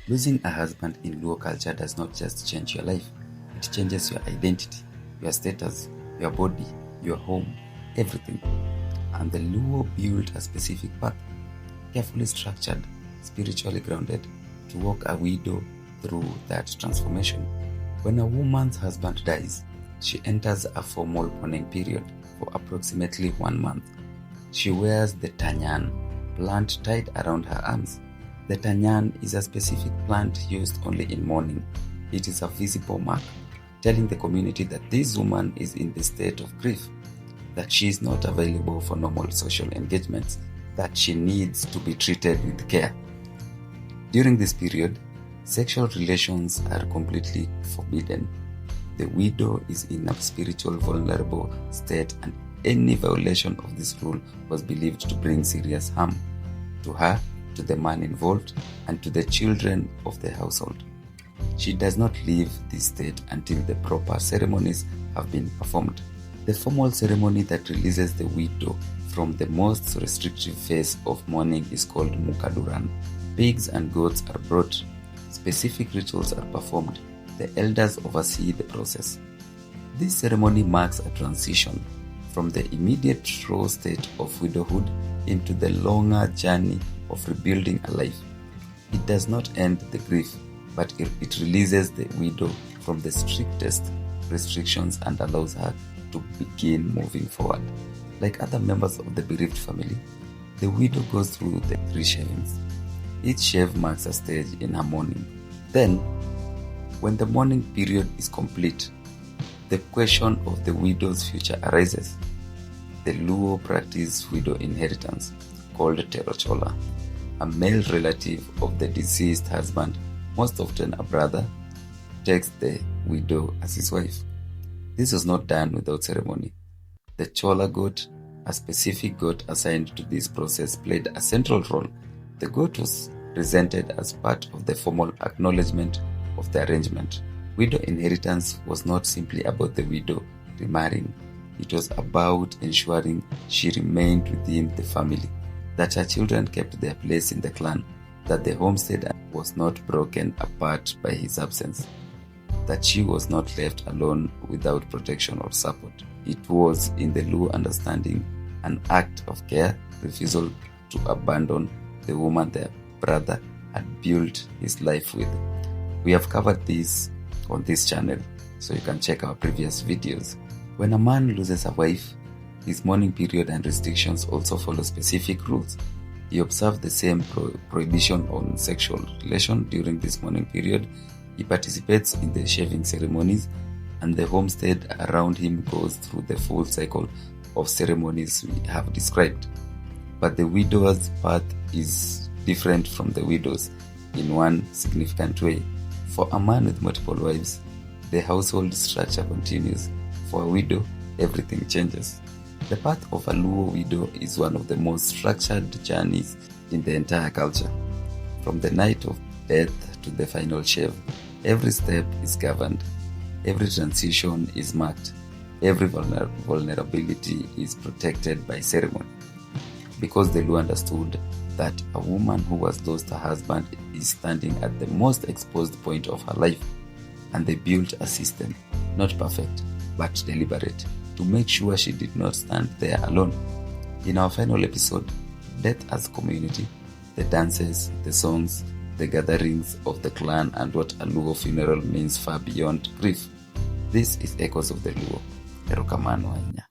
Losing a husband in Luo culture does not just change your life, it changes your identity, your status, your body, your home, everything. And the Luo built a specific path, carefully structured, spiritually grounded, to walk a widow through that transformation. When a woman's husband dies, she enters a formal mourning period for approximately 1 month. She wears the Tanyan, plant tied around her arms. The Tanyan is a specific plant used only in mourning. It is a visible mark, telling the community that this woman is in the state of grief, that she is not available for normal social engagements, that she needs to be treated with care. During this period, sexual relations are completely forbidden. The widow is in a spiritual vulnerable state, and any violation of this rule was believed to bring serious harm to her, to the man involved, and to the children of the household. She does not leave this state until the proper ceremonies have been performed. The formal ceremony that releases the widow from the most restrictive phase of mourning is called Mukaduran. Pigs and goats are brought. Specific rituals are performed. The elders oversee the process. This ceremony marks a transition from the immediate raw state of widowhood into the longer journey of rebuilding a life. It does not end the grief, but it releases the widow from the strictest restrictions and allows her to begin moving forward. Like other members of the bereaved family, the widow goes through the 3 shavings. Each shave marks a stage in her mourning. Then, when the mourning period is complete, the question of the widow's future arises. The Luo practice widow inheritance, called terochola. A male relative of the deceased husband, most often a brother, takes the widow as his wife. This was not done without ceremony. The chola goat, a specific goat assigned to this process, played a central role. The goat was presented as part of the formal acknowledgement of the arrangement. Widow inheritance was not simply about the widow remarrying. It was about ensuring she remained within the family, that her children kept their place in the clan, that the homestead was not broken apart by his absence, that she was not left alone without protection or support. It was, in the Luo understanding, an act of care, refusal to abandon the woman their brother had built his life with. We have covered this on this channel, so you can check our previous videos. When a man loses a wife, his mourning period and restrictions also follow specific rules. He observes the same prohibition on sexual relation during this mourning period. He participates in the shaving ceremonies, and the homestead around him goes through the full cycle of ceremonies we have described. But the widow's path is different from the widow's in one significant way. For a man with multiple wives, the household structure continues. For a widow, everything changes. The path of a Luo widow is one of the most structured journeys in the entire culture. From the night of death to the final shave, every step is governed, every transition is marked, every vulnerability is protected by ceremony. Because the Luo understood that a woman who has lost her husband is standing at the most exposed point of her life, and they built a system, not perfect, but deliberate, to make sure she did not stand there alone. In our final episode, Death as Community, the dances, the songs, the gatherings of the clan, and what a Luo funeral means far beyond grief. This is Echoes of the Luo. Erokamano Ainya.